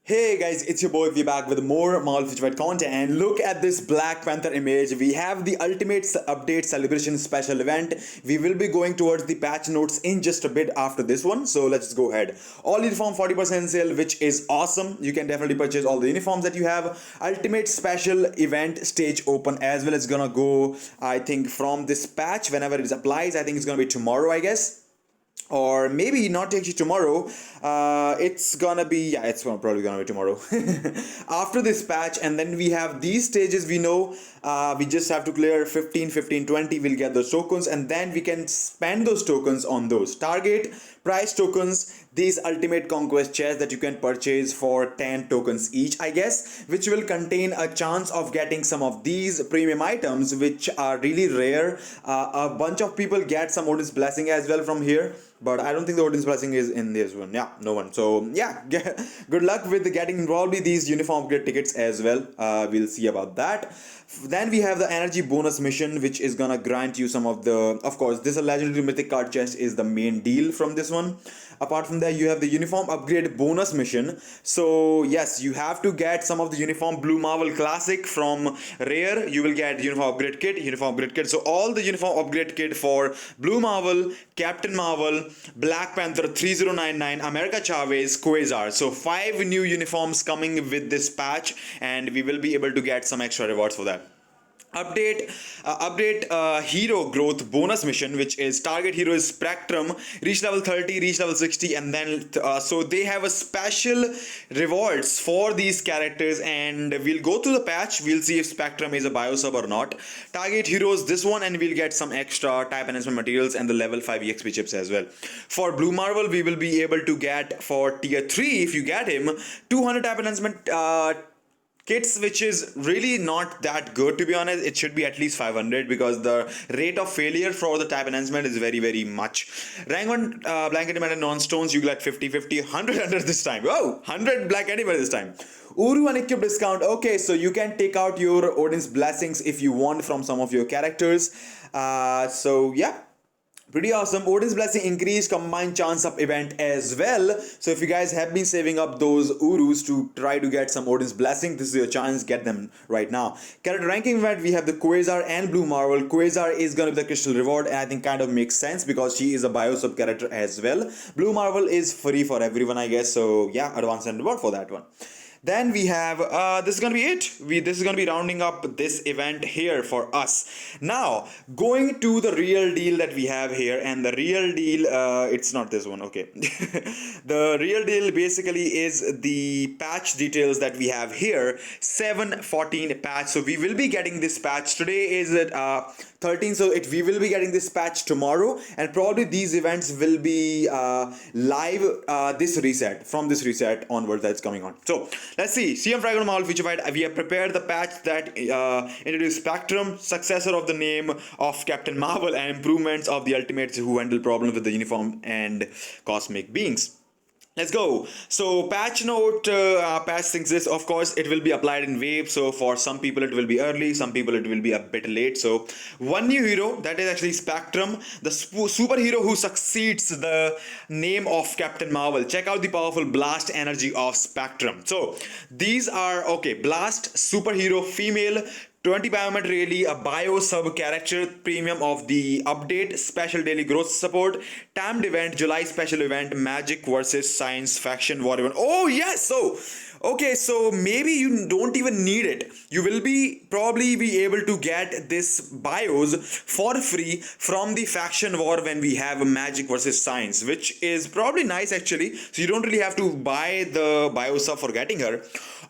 Hey guys, it's your boy. We're back with more Marvel Future Fight content, and look at this Black Panther image. We have the Ultimate Update Celebration special event. We will be going towards the patch notes in just a bit after this one, so let's just go ahead. All uniform 40% sale, which is awesome. You can definitely purchase all the uniforms that you have. Ultimate special event stage open as well. It's gonna go, I think, from this patch whenever it applies. I think it's gonna be tomorrow, I guess, or maybe not actually tomorrow. It's gonna be, yeah, probably gonna be tomorrow after this patch. And then we have these stages. We know we just have to clear 15, 15, 20. We'll get those tokens, and then we can spend those tokens on those target price tokens, these ultimate conquest chests that you can purchase for 10 tokens each, I guess, which will contain a chance of getting some of these premium items which are really rare. A bunch of people get some Odin's blessing as well from here, but I don't think the Odin's blessing is in this one. Yeah, no one. So yeah, good luck with getting involved with these uniform upgrade tickets as well. We'll see about that. Then we have the energy bonus mission, which is gonna grant you some of the, of course, this a legendary mythic card chest is the main deal from this one. Apart from that, you have the uniform upgrade bonus mission. So yes, you have to get some of the uniform Blue Marvel Classic from rare. You will get uniform upgrade kit, uniform upgrade kit. So all the uniform upgrade kit for Blue Marvel, Captain Marvel, Black Panther 3099, America Chavez, Quasar. So 5 new uniforms coming with this patch, and we will be able to get some extra rewards for that. Update hero growth bonus mission, which is target hero is Spectrum, reach level 30, reach level 60, and then so they have a special rewards for these characters, and we'll go through the patch. We'll see if Spectrum is a biosub or not. Target heroes this one, and we'll get some extra type enhancement materials and the level 5 exp chips as well. For Blue Marvel, we will be able to get for tier 3, if you get him, 200 type enhancement kits, which is really not that good, to be honest. It should be at least 500 because the rate of failure for the type enhancement is very much. Rank 1 blanket and non-stones, you get 50 100 this time. Whoa, 100 black anywhere this time. Uru unequipped discount. Okay, so you can take out your Odin's blessings if you want from some of your characters. So yeah, pretty awesome. Odin's blessing increased combined chance up event as well. So if you guys have been saving up those Urus to try to get some Odin's blessing, this is your chance. Get them right now. Character ranking event, we have the Quasar and Blue Marvel. Quasar is gonna be the crystal reward, and I think kind of makes sense because she is a biosub character as well. Blue Marvel is free for everyone, I guess. So yeah, advance and reward for that one. Then we have this is gonna be it. This is gonna be rounding up this event here for us. Now going to the real deal that we have here, and the real deal, it's not this one. Okay, the real deal basically is the patch details that we have here. 7.14 patch. So we will be getting this patch today. Is it 13? So we will be getting this patch tomorrow, and probably these events will be live this reset, from this reset onwards that's coming on. So let's see. CM Fragment Marvel Future Fight. We have prepared the patch that introduced Spectrum, successor of the name of Captain Marvel, and improvements of the Ultimates who handle problems with the uniform and cosmic beings. Let's go. So patch note, patch thinks this, of course, it will be applied in waves. So for some people it will be early, some people it will be a bit late. So one new hero, that is actually Spectrum, the superhero who succeeds the name of Captain Marvel. Check out the powerful blast energy of Spectrum. So these are, okay, blast, superhero, female, 20 biomet really, a bio sub character premium of the update, special daily growth support, timed event, July special event, magic versus science faction war event. Oh yes, so okay, so maybe you don't even need it. You will probably be able to get this bios for free from the faction war when we have a magic versus science, which is probably nice actually. So you don't really have to buy the bio sub for getting her.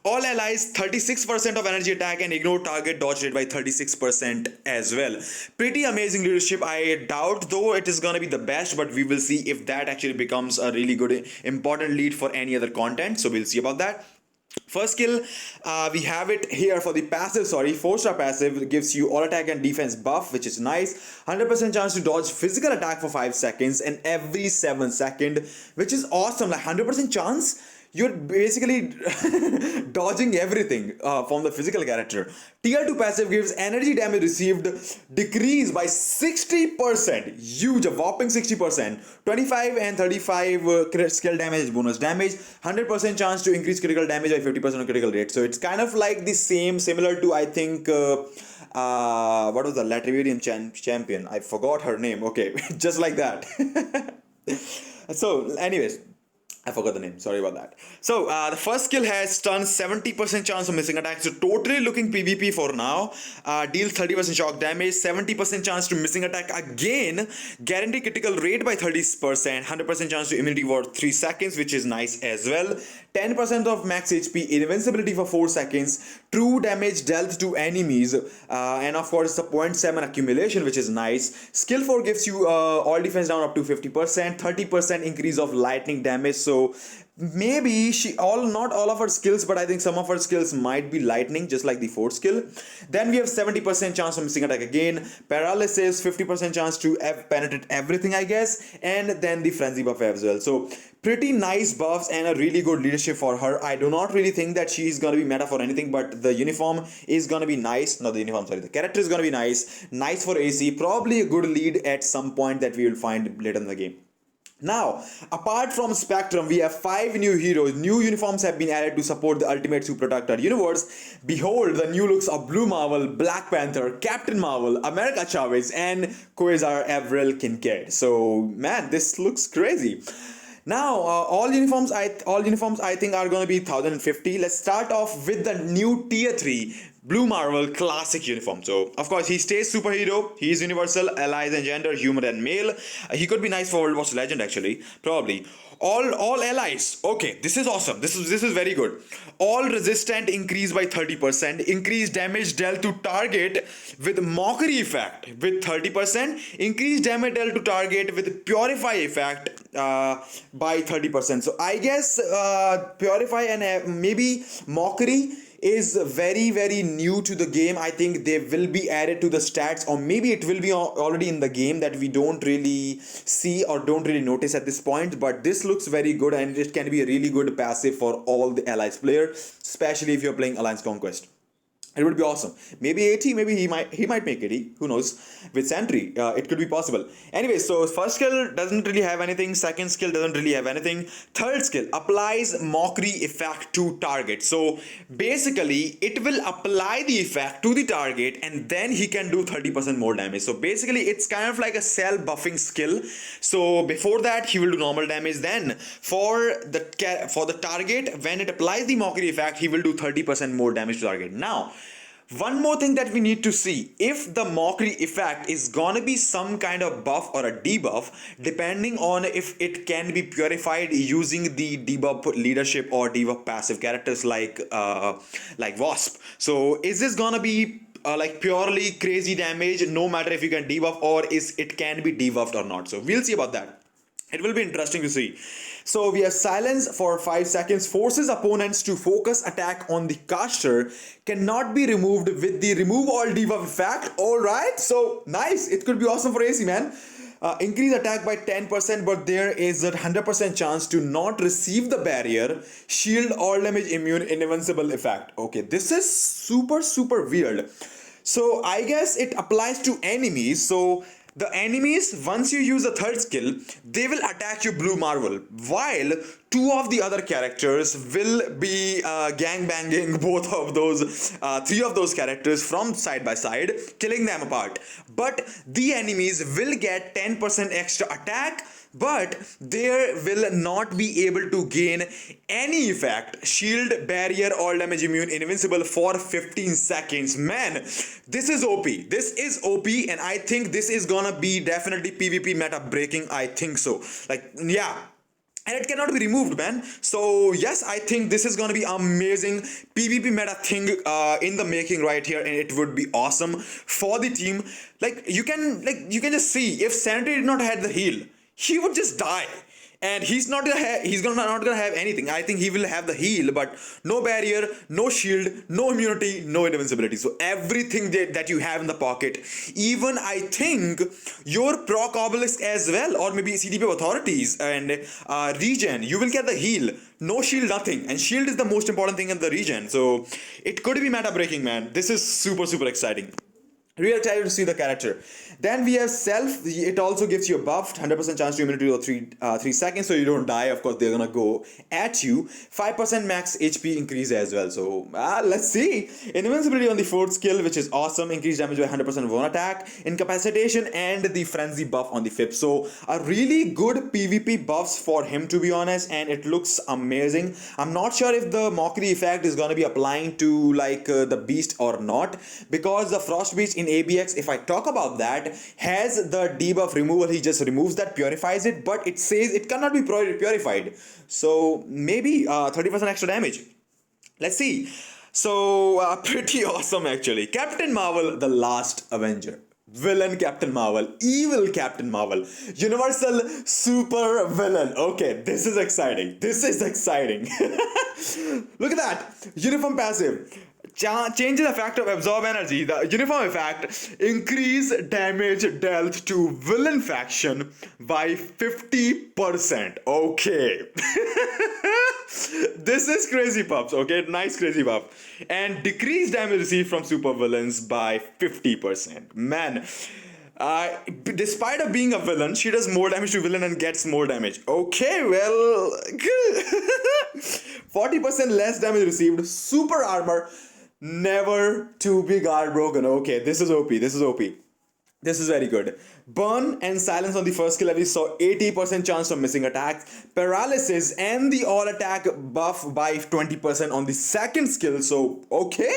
All allies 36% of energy attack and ignore target dodge rate by 36% as well. Pretty amazing leadership. I doubt though it is gonna be the best, but we will see if that actually becomes a really good important lead for any other content. So we'll see about that. First skill, we have it here for the passive, 4-star passive, gives you all attack and defense buff, which is nice. 100% chance to dodge physical attack for 5 seconds and every 7 seconds, which is awesome. Like 100% chance. you're basically dodging everything from the physical character. Tier 2 passive gives energy damage received decrease by 60%. Huge, a whopping 60%. 25 and 35 skill damage bonus damage. 100% chance to increase critical damage by 50% on critical rate. So it's kind of like the same, similar to, I think, what was the Latvian champion? I forgot her name. Okay, just like that. So, anyways, I forgot the name. Sorry about that. So, the first skill has stun, 70% chance of missing attacks. So, totally looking PvP for now. Deals 30% shock damage, 70% chance to missing attack again. Guarantee critical rate by 30%. 100% chance to immunity for 3 seconds, which is nice as well. 10% of max HP, invincibility for 4 seconds. True damage dealt to enemies. And of course, it's a 0.7 accumulation, which is nice. Skill 4 gives you all defense down up to 50%. 30% increase of lightning damage. So, maybe not all of her skills, but I think some of her skills might be lightning, just like the fourth skill. Then we have 70% chance of missing attack again, paralysis, 50% chance to penetrate everything, I guess, and then the frenzy buff as well. So pretty nice buffs and a really good leadership for her. I do not really think that she is gonna be meta for anything, but the uniform is gonna be nice. Not the uniform, sorry, the character is gonna be nice for AC, probably a good lead at some point that we will find later in the game. Now, apart from Spectrum, we have 5 new heroes. New uniforms have been added to support the Ultimate Super Protector universe. Behold the new looks of Blue Marvel, Black Panther, Captain Marvel, America Chavez, and Quasar Avril Kincaid. So, man, this looks crazy. Now, all uniforms I think are going to be 1050. Let's start off with the new tier 3 Blue Marvel classic uniform. So, of course, he stays superhero. He is universal, allies and gender, human and male. He could be nice for World War Legend actually, probably. All allies. Okay, this is awesome. This is very good. All resistant increase by 30%. Increased damage dealt to target with mockery effect with 30%. Increased damage dealt to target with purify effect by 30%. So I guess purify and maybe mockery is very new to the game. I think they will be added to the stats, or maybe it will be already in the game that we don't really see or don't really notice at this point. But this looks very good and it can be a really good passive for all the allies player, especially if you're playing Alliance Conquest. It would be awesome. Maybe 80, maybe he might make 80. Who knows? With Sentry, it could be possible. Anyway, so first skill doesn't really have anything. Second skill doesn't really have anything. Third skill applies mockery effect to target. So basically, it will apply the effect to the target, and then he can do 30% more damage. So basically, it's kind of like a cell buffing skill. So before that, he will do normal damage. Then for the target, when it applies the mockery effect, he will do 30% more damage to target. Now, one more thing that we need to see, if the mockery effect is gonna be some kind of buff or a debuff, depending on if it can be purified using the debuff leadership or debuff passive characters like Wasp. So is this gonna be like purely crazy damage no matter if you can debuff, or is it can be debuffed or not? So we'll see about that. It will be interesting to see. So we have silence for 5 seconds, forces opponents to focus attack on the caster, cannot be removed with the remove all debuff effect. Alright, so nice, it could be awesome for AC, man. Increase attack by 10%, but there is a 100% chance to not receive the barrier, shield, all damage, immune, invincible effect. Okay, this is super weird. So I guess it applies to enemies. So the enemies, once you use the third skill, they will attack you Blue Marvel, while 2 of the other characters will be gangbanging both of those, 3 of those characters from side by side, killing them apart. But the enemies will get 10% extra attack, but they will not be able to gain any effect, shield, barrier, all damage, immune, invincible for 15 seconds. Man, this is OP. This is OP, and I think this is gonna be definitely PvP meta breaking. I think so. Like, yeah. And it cannot be removed, man. So yes, I think this is gonna be amazing PvP meta thing in the making right here, and it would be awesome for the team. Like you can just see, if Sanity did not have the heal, he would just die. And not gonna have anything. I think he will have the heal, but no barrier, no shield, no immunity, no invincibility. So everything that you have in the pocket, even I think your proc obelisk as well, or maybe CDP of authorities and regen, you will get the heal. No shield, nothing, and shield is the most important thing in the regen. So it could be meta breaking, man. This is super exciting. Real excited to see the character. Then we have self. It also gives you a buffed 100% chance to immunity for 3 seconds, so you don't die. Of course, they're gonna go at you. 5% max HP increase as well. So let's see. Invincibility on the fourth skill, which is awesome. Increased damage by 100% one attack. Incapacitation and the frenzy buff on the fifth. So a really good PvP buffs for him, to be honest, and it looks amazing. I'm not sure if the mockery effect is gonna be applying to like the beast or not, because the frost beast in ABX, if I talk about that, has the debuff removal. He just removes that, purifies it, but it says it cannot be purified. So maybe 30% extra damage. Let's see. So pretty awesome actually. Captain Marvel, the last Avenger. Villain Captain Marvel, evil Captain Marvel, universal super villain. Okay, this is exciting. This is exciting. Look at that. Uniform passive. Changes the effect of absorb energy. The uniform effect increase damage dealt to villain faction by 50%. Okay. This is crazy pups. Okay, nice crazy buff. And decrease damage received from super villains by 50%. Man. Despite of being a villain, she does more damage to villain and gets more damage. Okay, well, 40% less damage received. Super armor. Never to be guard broken. Okay, this is OP. This is OP. This is very good. Burn and silence on the first skill, we saw 80% chance of missing attacks. Paralysis and the all attack buff by 20% on the second skill. So, okay,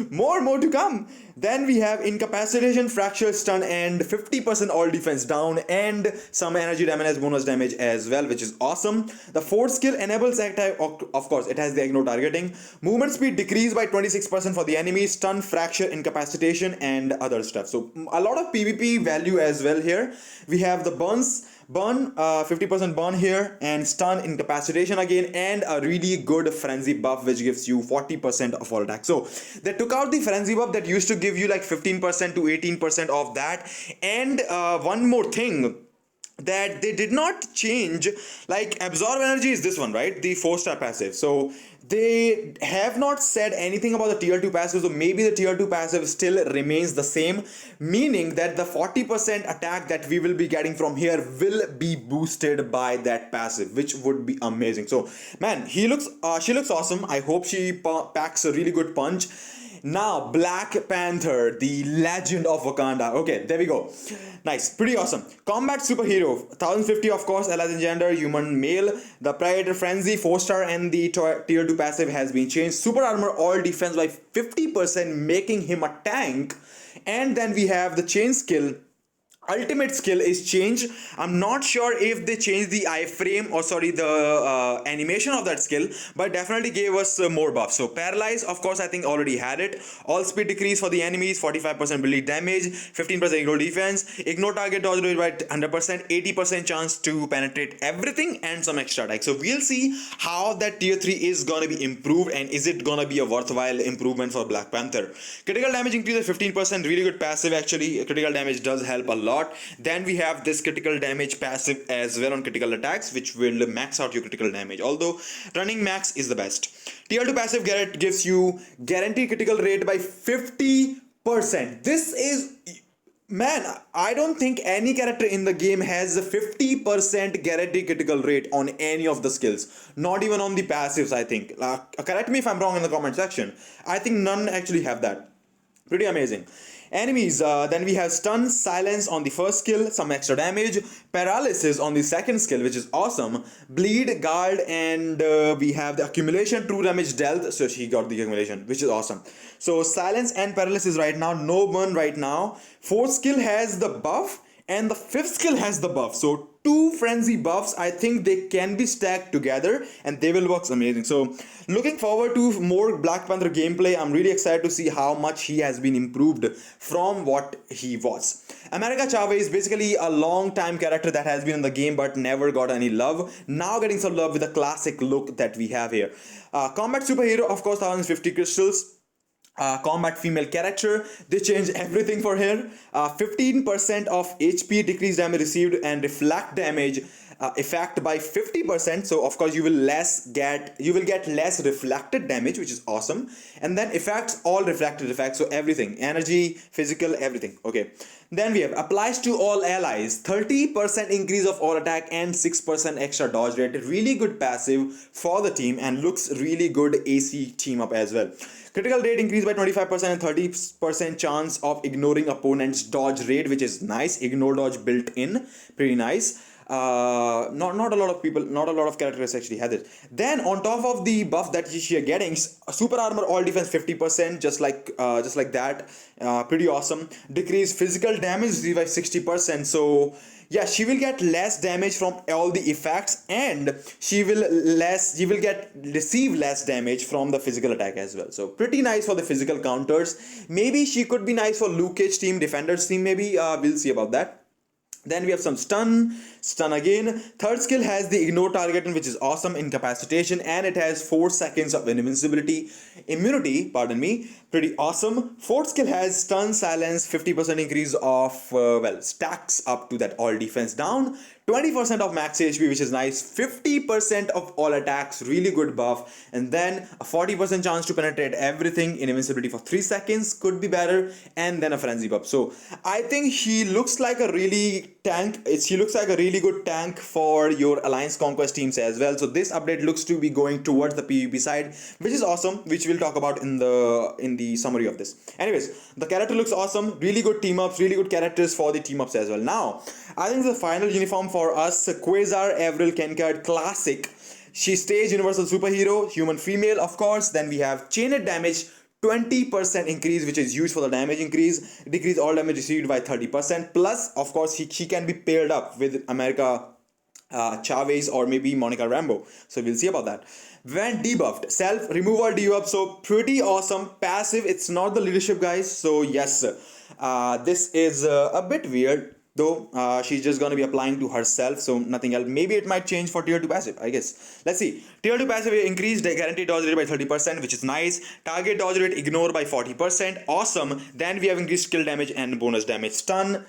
more to come. Then we have incapacitation, fracture, stun, and 50% all defense down, and some energy damage as bonus damage as well, which is awesome. The fourth skill enables of course, it has the ignore targeting. Movement speed decreased by 26% for the enemy, stun, fracture, incapacitation, and other stuff. So a lot of PvP value as well here. We have the burn 50% burn here, and stun, incapacitation again, and a really good frenzy buff which gives you 40% of all attack. So they took out the frenzy buff that used to give you like 15% to 18% of that. And one more thing that they did not change, like absorb energy is this one, right? The 4-star passive. So they have not said anything about the tier 2 passive, so maybe the tier 2 passive still remains the same, meaning that the 40% attack that we will be getting from here will be boosted by that passive, which would be amazing. So man, she looks awesome. I hope she packs a really good punch. Now, Black Panther, the legend of Wakanda. Okay, there we go. Nice, pretty awesome. Combat superhero, 1050 of course, Aladdin gender, human male. The Predator Frenzy, 4-star, and the tier 2 passive has been changed. Super armor, all defense by 50%, making him a tank. And then we have the chain skill. Ultimate skill is changed. I'm not sure if they changed the iframe or the animation of that skill, but definitely gave us more buff. So paralyze, of course, I think already had it. All speed decrease for the enemies, 45% bleed damage, 15% ignore defense, ignore target dodge rate by 100%, 80% chance to penetrate everything, and some extra attack. So we'll see how that tier 3 is gonna be improved, and is it gonna be a worthwhile improvement for Black Panther. Critical damage increases 15%, really good passive actually. Critical damage does help a lot. Then we have this critical damage passive as well on critical attacks, which will max out your critical damage, although running max is the best. Tier 2 passive gives you guaranteed critical rate by 50%. This is, man, I don't think any character in the game has a 50% guaranteed critical rate on any of the skills, not even on the passives. I think correct me if I'm wrong in the comment section. I think none actually have that. Pretty amazing. Enemies, then we have stun, silence on the first skill, some extra damage, paralysis on the second skill, which is awesome, bleed, guard, and we have the accumulation, true damage dealt, so she got the accumulation, which is awesome. So silence and paralysis right now, no burn right now. Fourth skill has the buff And the fifth skill has the buff. So two frenzy buffs, I think they can be stacked together and they will work amazing. So looking forward to more Black Panther gameplay. I'm really excited to see how much he has been improved from what he was. America Chavez is basically a long time character that has been in the game but never got any love. Now getting some love with the classic look that we have here. Combat superhero, of course, 1050 crystals. Combat female character, they changed everything for her. 15% of HP decrease damage received and reflect damage effect by 50%. So of course you will get less reflected damage, which is awesome. And then effects, all reflected effects, so everything, energy, physical, everything. Okay, then we have applies to all allies, 30% increase of all attack and 6% extra dodge rate. Really good passive for the team and looks really good AC team up as well. Critical rate increased by 25% and 30% chance of ignoring opponent's dodge rate, which is nice. Ignore dodge built in, pretty nice. Not a lot of people, not a lot of characters actually had it. Then on top of the buff that she are getting, super armor, all defense 50%, just like that. Pretty awesome. Decrease physical damage by 60%. So yeah, she will get less damage from all the effects, and you will receive less damage from the physical attack as well. So pretty nice for the physical counters. Maybe she could be nice for Luke Cage team, defenders team, maybe. We'll see about that. Then we have some stun again. Third skill has the ignore target, which is awesome, incapacitation, and it has 4 seconds of immunity, pardon me, pretty awesome. Fourth skill has stun, silence, 50% increase of, stacks up to that all defense down. 20% of max HP, which is nice. 50% of all attacks, really good buff. And then a 40% chance to penetrate everything, invincibility for 3 seconds, could be better. And then a frenzy buff. So I think he looks like a really good tank for your Alliance Conquest teams as well. So this update looks to be going towards the PvP side, which is awesome, which we'll talk about in the summary of this. Anyways, the character looks awesome. Really good team ups, really good characters for the team ups as well. Now, I think the final uniform for us, Quasar Avril Kenkard Classic. She stays universal superhero, human female, of course. Then we have chained damage, 20% increase, which is used for the damage increase. Decrease all damage received by 30%. Plus, of course, he can be paired up with America Chavez or maybe Monica Rambeau. So we'll see about that. When debuffed, self remove all debuff. So pretty awesome. Passive, it's not the leadership, guys. So yes, this is a bit weird. Though she's just going to be applying to herself, so nothing else. Maybe it might change for tier 2 passive, I guess. Let's see. Tier 2 passive increased guaranteed dodge rate by 30%, which is nice. Target dodge rate ignore by 40%. Awesome. Then we have increased skill damage and bonus damage. Stun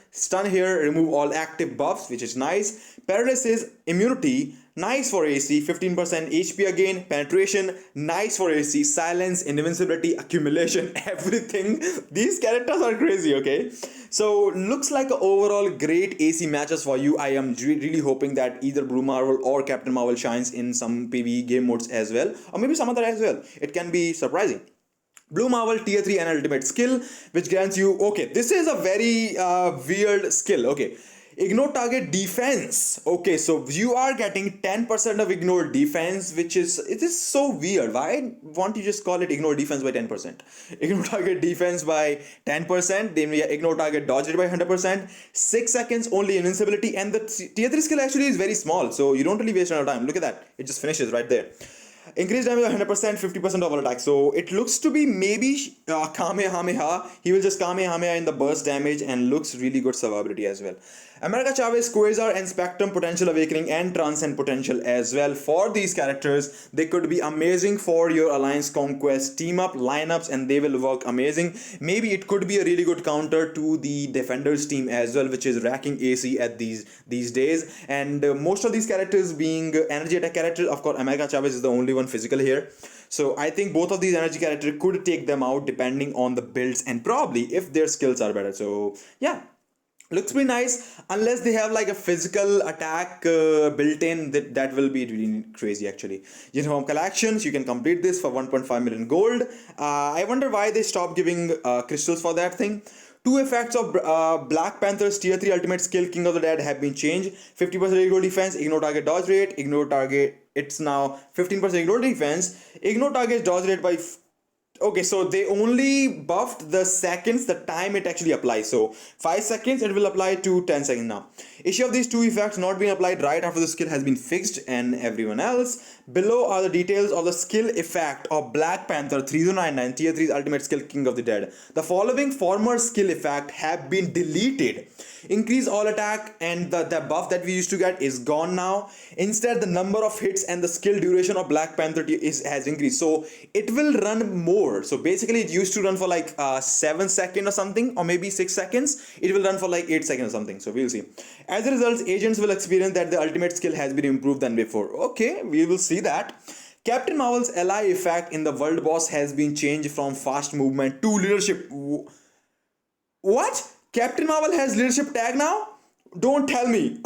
here, remove all active buffs, which is nice. Paralysis, immunity, nice for AC. 15% HP again. Penetration, nice for AC. Silence, invincibility, accumulation, everything. These characters are crazy, okay? So looks like overall great AC matches for you. I am really hoping that either Blue Marvel or Captain Marvel shines in some PvE game modes as well, or maybe some other as well. It can be surprising. Blue Marvel tier 3 and ultimate skill, which grants you, okay, this is a very weird skill, okay. Ignore target defense. Okay, so you are getting 10% of ignore defense, it is so weird. Why won't you just call it ignore defense by 10%? Ignore target defense by 10%, then we ignore target dodge rate by 100%, 6 seconds only invincibility, and the tier 3 skill actually is very small, so you don't really waste your time. Look at that, it just finishes right there. Increase damage by 100%, 50% of all attack. So it looks to be maybe Kamehameha. He will just Kamehameha in the burst damage and looks really good survivability as well. America Chavez, Quasar, and Spectrum Potential Awakening and Transcend Potential as well. For these characters, they could be amazing for your Alliance Conquest team up lineups, and they will work amazing. Maybe it could be a really good counter to the Defenders team as well, which is racking AC at these days. And most of these characters being energy attack characters, of course, America Chavez is the only one physical here. So I think both of these energy characters could take them out depending on the builds and probably if their skills are better. So yeah. Looks pretty nice, unless they have like a physical attack built in, that will be really crazy actually. Uniform collections, you can complete this for 1.5 million gold. I wonder why they stopped giving crystals for that thing. Two effects of Black Panther's tier 3 ultimate skill King of the Dead have been changed. 50% ignore defense, ignore target dodge rate, ignore target, it's now 15% ignore defense, ignore target dodge rate by Okay, so they only buffed the seconds, the time it actually applies. So 5 seconds, it will apply to 10 seconds now. Issue of these two effects not being applied right after the skill has been fixed and everyone else. Below are the details of the skill effect of Black Panther 3099 Tier 3's ultimate skill King of the Dead. The following former skill effect have been deleted. Increase all attack and the buff that we used to get is gone now. Instead, the number of hits and the skill duration of Black Panther has increased. So it will run more. So basically it used to run for like 7 seconds or something, or maybe 6 seconds. It will run for like 8 seconds or something. So we'll see. As a result, agents will experience that the ultimate skill has been improved than before. Okay, we will see that. Captain Marvel's ally effect in the world boss has been changed from fast movement to leadership. What? Captain Marvel has leadership tag now? Don't tell me.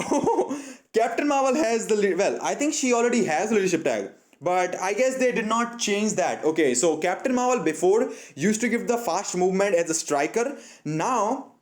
Captain Marvel has well, I think she already has leadership tag. But I guess they did not change that. Okay, so Captain Marvel before used to give the fast movement as a striker. Now,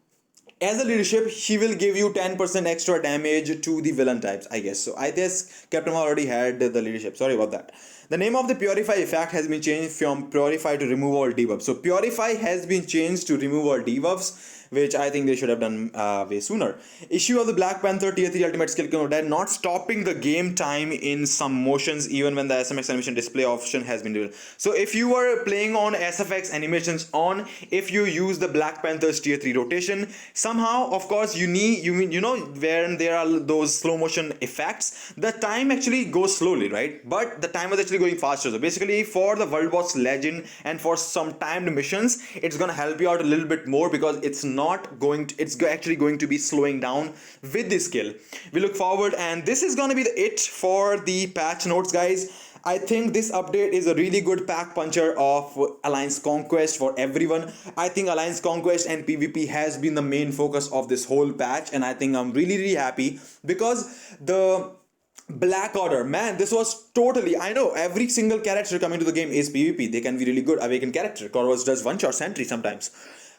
as a leadership, she will give you 10% extra damage to the villain types, I guess. So I guess Captain Marvel already had the leadership. Sorry about that. The name of the Purify effect has been changed from Purify to Remove All Debuffs. So Purify has been changed to Remove All Debuffs, which I think they should have done way sooner. Issue of the Black Panther Tier 3 Ultimate Skill King of Dead not stopping the game time in some motions even when the SMX animation display option has been revealed. So if you were playing on SFX animations on, if you use the Black Panther's Tier 3 rotation, somehow, of course, you know, when there are those slow motion effects, the time actually goes slowly, right? But the time was actually going faster. So basically for the World Boss Legend and for some timed missions, it's gonna help you out a little bit more because it's actually going to be slowing down with this skill. We look forward, and this is gonna be it for the patch notes, guys. I think this update is a really good pack puncher of Alliance Conquest for everyone. I think Alliance Conquest and PvP has been the main focus of this whole patch, and I think I'm really happy because the Black Order, man, this was totally, I know every single character coming to the game is PvP. They can be really good awakened character. Corvus does one shot sentry sometimes.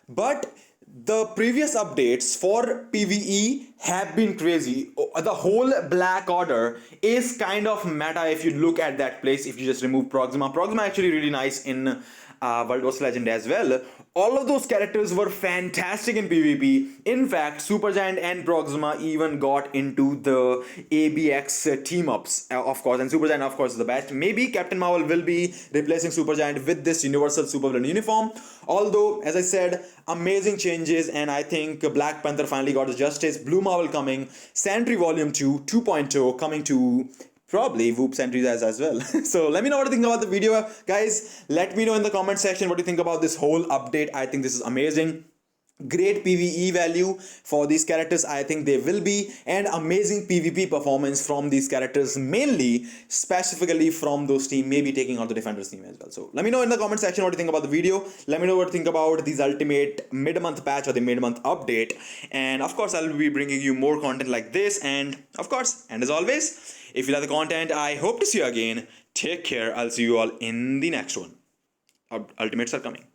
But the previous updates for PvE have been crazy. The whole Black Order is kind of meta if you look at that place. If you just remove Proxima actually really nice in World Boss Legend as well. All of those characters were fantastic in PvP. In fact, Supergiant and Proxima even got into the ABX team-ups, of course, and Supergiant, of course, is the best. Maybe Captain Marvel will be replacing Supergiant with this Universal Supervillain uniform. Although, as I said, amazing changes, and I think Black Panther finally got his justice. Blue Marvel coming, Sentry Volume 2, 2.0 coming to probably Whoop Sentries as well. So let me know what you think about the video, guys. Let me know in the comment section what you think about this whole update. I think this is amazing. Great PvE value for these characters, I think they will be, and amazing PvP performance from these characters, mainly specifically from those team, maybe taking out the Defenders team as well. So let me know in the comment section what you think about the video. Let me know what you think about these ultimate mid-month patch or the mid-month update, and of course I'll be bringing you more content like this. And of course, and as always, if you like the content, I hope to see you again. Take care. I'll see you all in the next one. Ultimates are coming.